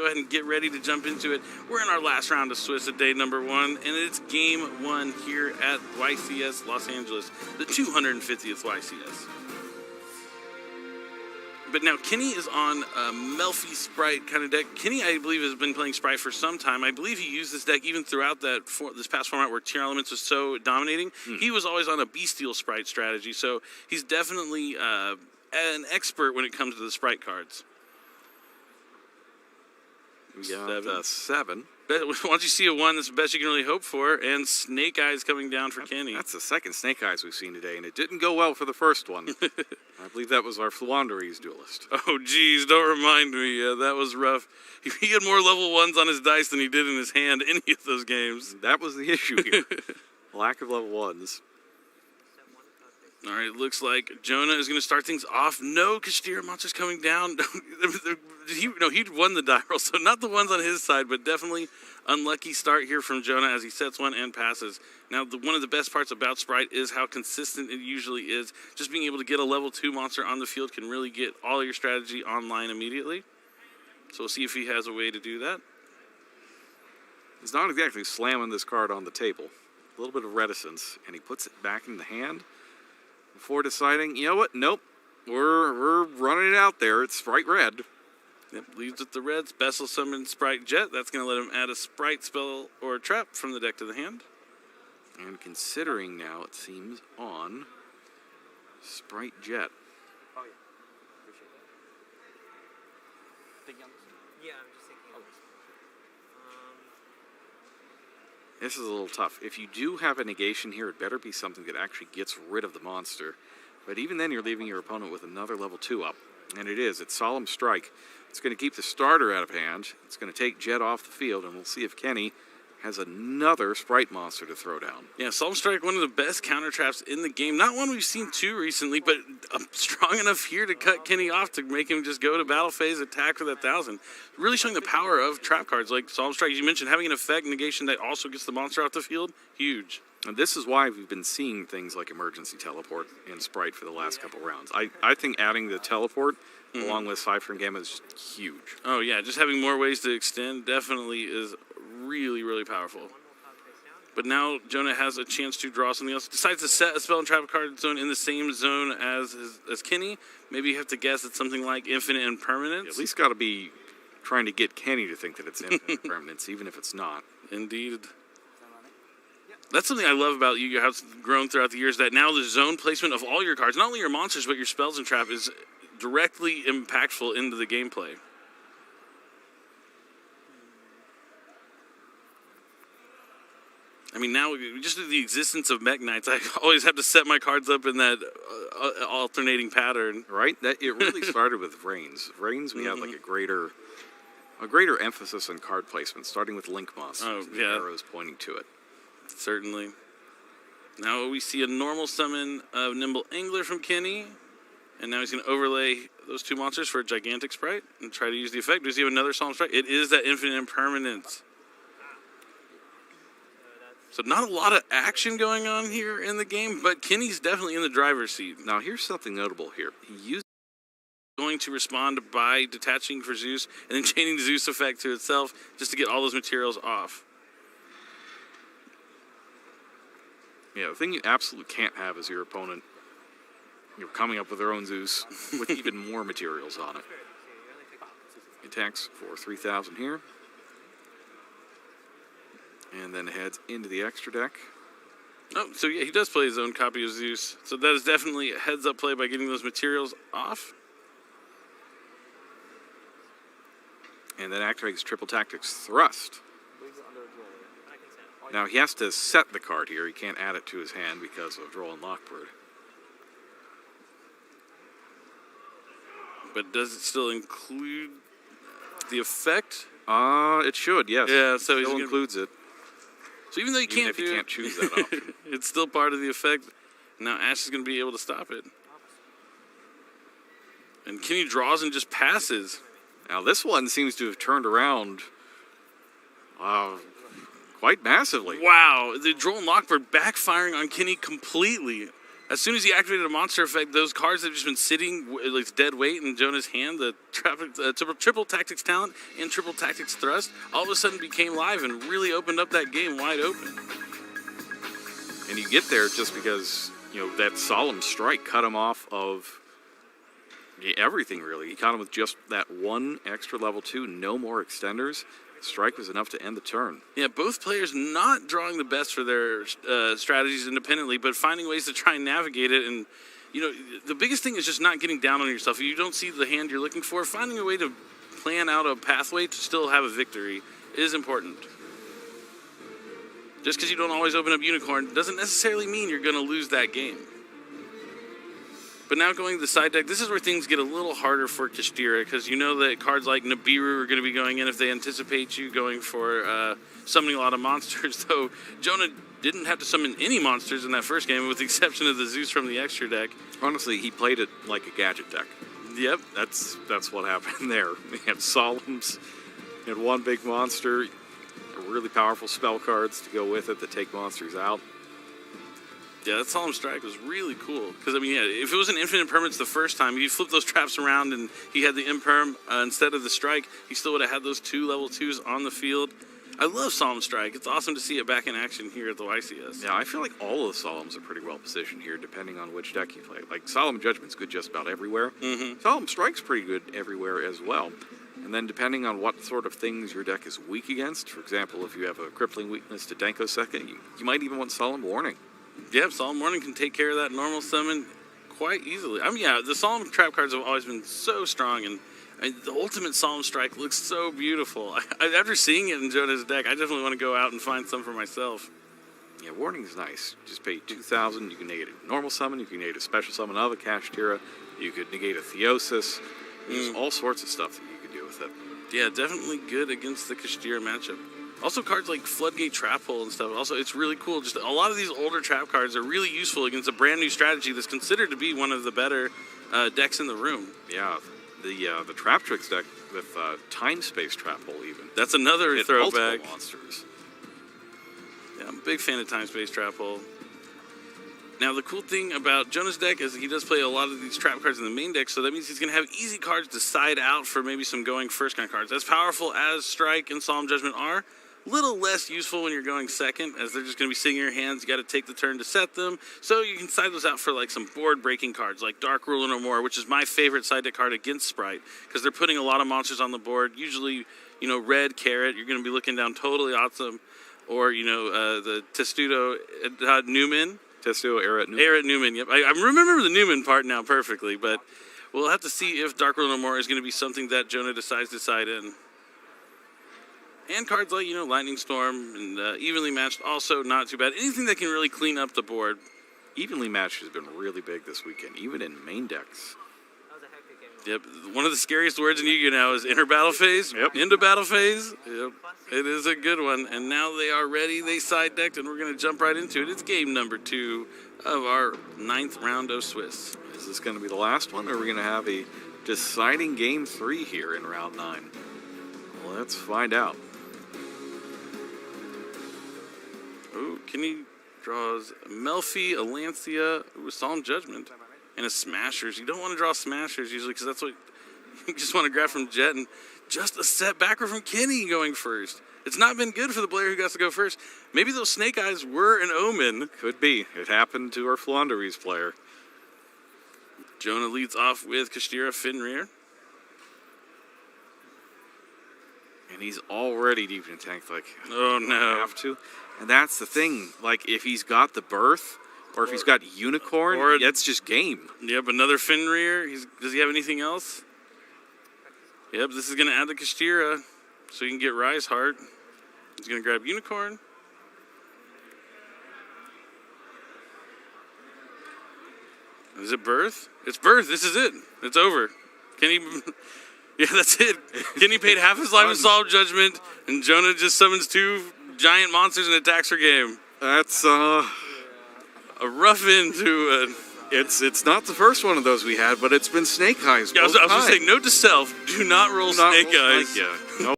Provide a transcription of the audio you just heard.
ahead and get ready to jump into it. We're in our last round of Swiss at day number 1, and it's game 1 here at YCS Los Angeles, the 250th YCS. But now Kenny is on a Melffy Sprite kind of deck. Kenny, I believe, has been playing Sprite for some time. I believe he used this deck even throughout this past format where Tier Elements was so dominating. He was always on a Bestial Sprite strategy, so he's definitely an expert when it comes to the Sprite cards. We got 7. Once you see a 1, that's the best you can really hope for. And Snake Eyes coming down for Kenny. That's the second Snake Eyes we've seen today, and it didn't go well for the first one. I believe that was our Fluanderies duelist. Oh, geez, don't remind me. Yeah, that was rough. He had more level 1s on his dice than he did in his hand any of those games. That was the issue here. Lack of level 1s. All right, looks like Jonah is going to start things off. No Kashtira monsters coming down. He won the die roll, so not the ones on his side, but definitely unlucky start here from Jonah as he sets 1 and passes. Now, one of the best parts about Sprite is how consistent it usually is. Just being able to get a level 2 monster on the field can really get all your strategy online immediately. So we'll see if he has a way to do that. He's not exactly slamming this card on the table. A little bit of reticence, and he puts it back in the hand before deciding, you know what, nope, we're running it out there. It's Sprite Red. Yep, leaves with the red. Special summon Sprite Jet. That's going to let him add a Sprite spell or a trap from the deck to the hand. And considering now, it seems, on Sprite Jet. Oh, yeah. Appreciate that. Yeah, I'm just thinking of this. This is a little tough. If you do have a negation here, it better be something that actually gets rid of the monster. But even then, you're leaving your opponent with another level 2 up. And it is. It's Solemn Strike. It's going to keep the starter out of hand. It's going to take Jet off the field, and we'll see if Kenny has another Sprite monster to throw down. Yeah, Solemn Strike, one of the best counter traps in the game. Not one we've seen too recently, but strong enough here to cut Kenny off to make him just go to battle phase, attack for that 1,000. Really showing the power of trap cards like Solemn Strike. As you mentioned, having an effect negation that also gets the monster off the field, huge. And this is why we've been seeing things like Emergency Teleport in Sprite for the last couple rounds. I think adding the teleport along with Cipher and Gamma is just huge. Oh, yeah, just having more ways to extend definitely is really, really powerful. But now Jonah has a chance to draw something else. Decides to set a spell and trap card zone in the same zone as Kenny. Maybe you have to guess it's something like Infinite Impermanence. You at least got to be trying to get Kenny to think that it's Infinite Impermanence, even if it's not. Indeed. That's something I love about you, how it's grown throughout the years, that now the zone placement of all your cards, not only your monsters, but your spells and trap, is directly impactful into the gameplay. I mean, now, just the existence of Mech Knights, I always have to set my cards up in that alternating pattern. Right? It really started with Reigns. Reigns, we had like a greater emphasis on card placement, starting with Link monsters. Oh, the yeah. arrows pointing to it. Certainly. Now we see a normal summon of Nimble Angler from Kenny. And now he's going to overlay those 2 monsters for a Gigantic Sprite and try to use the effect. Does he have another Solemn Strike? It is that Infinite Impermanence. So not a lot of action going on here in the game, but Kenny's definitely in the driver's seat. Now here's something notable here. He used going to respond by detaching for Zeus and then chaining the Zeus effect to itself just to get all those materials off. Yeah, the thing you absolutely can't have is your opponent coming up with their own Zeus with even more materials on it. Attacks for 3,000 here. And then heads into the extra deck. Oh, so yeah, he does play his own copy of Zeus. So that is definitely a heads-up play by getting those materials off. And then activates Triple Tactics Thrust. Now he has to set the card here. He can't add it to his hand because of Droll and Lockbird. But does it still include the effect? It should, yes. Yeah, so it he still includes it. So even though you can't choose that option, it's still part of the effect. Now Ash is going to be able to stop it. And Kenny draws and just passes. Now this one seems to have turned around quite massively. Wow, the Droll and Lockbird backfiring on Kenny completely. as soon as he activated a monster effect, those cards that have just been sitting like dead weight in Jonah's hand, the triple tactics talent and triple tactics thrust, all of a sudden became live and really opened up that game wide open. And you get there just because, that solemn strike cut him off of everything, really. He caught him with just that one extra level 2, no more extenders. Strike was enough to end the turn. Yeah, both players not drawing the best for their strategies independently, but finding ways to try and navigate it. And, the biggest thing is just not getting down on yourself. If you don't see the hand you're looking for, finding a way to plan out a pathway to still have a victory is important. Just because you don't always open up Unicorn doesn't necessarily mean you're going to lose that game. But now going to the side deck, this is where things get a little harder for Kashtira, because you know that cards like Nibiru are going to be going in if they anticipate you going for summoning a lot of monsters. Though Jonah didn't have to summon any monsters in that first game, with the exception of the Zeus from the extra deck. Honestly, he played it like a gadget deck. Yep. That's what happened there. He had Solemns, he had one big monster, really powerful spell cards to go with it that take monsters out. Yeah, that Solemn Strike was really cool. Because, if it was an infinite permanence the first time, you flip those traps around and he had the imperm instead of the strike, he still would have had those 2 level 2s on the field. I love Solemn Strike. It's awesome to see it back in action here at the YCS. Yeah, I feel like all of the Solemns are pretty well positioned here, depending on which deck you play. Like, Solemn Judgment's good just about everywhere. Mm-hmm. Solemn Strike's pretty good everywhere as well. And then depending on what sort of things your deck is weak against, for example, if you have a crippling weakness to Denko Second, you might even want Solemn Warning. Yeah, Solemn Warning can take care of that normal summon quite easily. The Solemn trap cards have always been so strong, and the ultimate Solemn Strike looks so beautiful. After seeing it in Jonah's deck, I definitely want to go out and find some for myself. Yeah, Warning is nice. Just pay 2,000. You can negate a normal summon. You can negate a special summon of a Kashtira. You could negate a Theosis. There's all sorts of stuff that you could do with it. Yeah, definitely good against the Kashtira matchup. Also, cards like Floodgate Trap Hole and stuff. Also, it's really cool. Just a lot of these older trap cards are really useful against a brand new strategy that's considered to be one of the better decks in the room. Yeah, the Trap Tricks deck with Time Space Trap Hole even. That's another throwback. Multiple monsters. Yeah, I'm a big fan of Time Space Trap Hole. Now, the cool thing about Jonah's deck is he does play a lot of these trap cards in the main deck, so that means he's going to have easy cards to side out for maybe some going first kind of cards. As powerful as Strike and Solemn Judgment are, a little less useful when you're going second, as they're just going to be sitting in your hands. You got to take the turn to set them, so you can side those out for like some board-breaking cards, like Dark Ruler No More, which is my favorite side deck card against Sprite, because they're putting a lot of monsters on the board. Usually, red Carrot, you're going to be looking down totally awesome, or the Testudo Newman. Testudo Newman. Arat Newman, yep. I remember the Newman part now perfectly, but we'll have to see if Dark Ruler No More is going to be something that Jonah decides to side in. And cards like, Lightning Storm and Evenly Matched, also not too bad. Anything that can really clean up the board. Evenly Matched has been really big this weekend, even in main decks. That was a hectic game. Yep. One of the scariest words in Yu-Gi-Oh! Now is inter battle phase. Yep. Into battle phase. Yep. It is a good one. And now they are ready. They side decked, and we're going to jump right into it. It's game number 2 of our 9th round of Swiss. Is this going to be the last one, or are we going to have a deciding game 3 here in round 9? Let's find out. Ooh, Kenny draws Melffy, a Lancia, with Solemn Judgment, and a Smashers. You don't want to draw Smashers usually, because that's what you just want to grab from Jet, and just a setbacker from Kenny going first. It's not been good for the player who got to go first. Maybe those Snake Eyes were an omen. Could be. It happened to our Flaunderies player. Jonah leads off with Kashtira Fenrir. And he's already deep in tank, like, Oh, no. have to. And that's the thing. Like, if he's got the Birth, or if he's got Unicorn, that's just game. Yep, another Fenrir. Does he have anything else? Yep, this is going to add the Kashtira, so you can get Rise Heart. He's going to grab Unicorn. Is it Birth? It's Birth. This is it. It's over. Kenny... Yeah, that's it. Kenny paid half his life in Solemn Judgment, and Jonah just summons 2 giant monsters and attacks her game. That's, A rough end to... It's not the first one of those we had, but it's been Snake Eyes. I was going to say, note to self, do not roll Snake Eyes. No.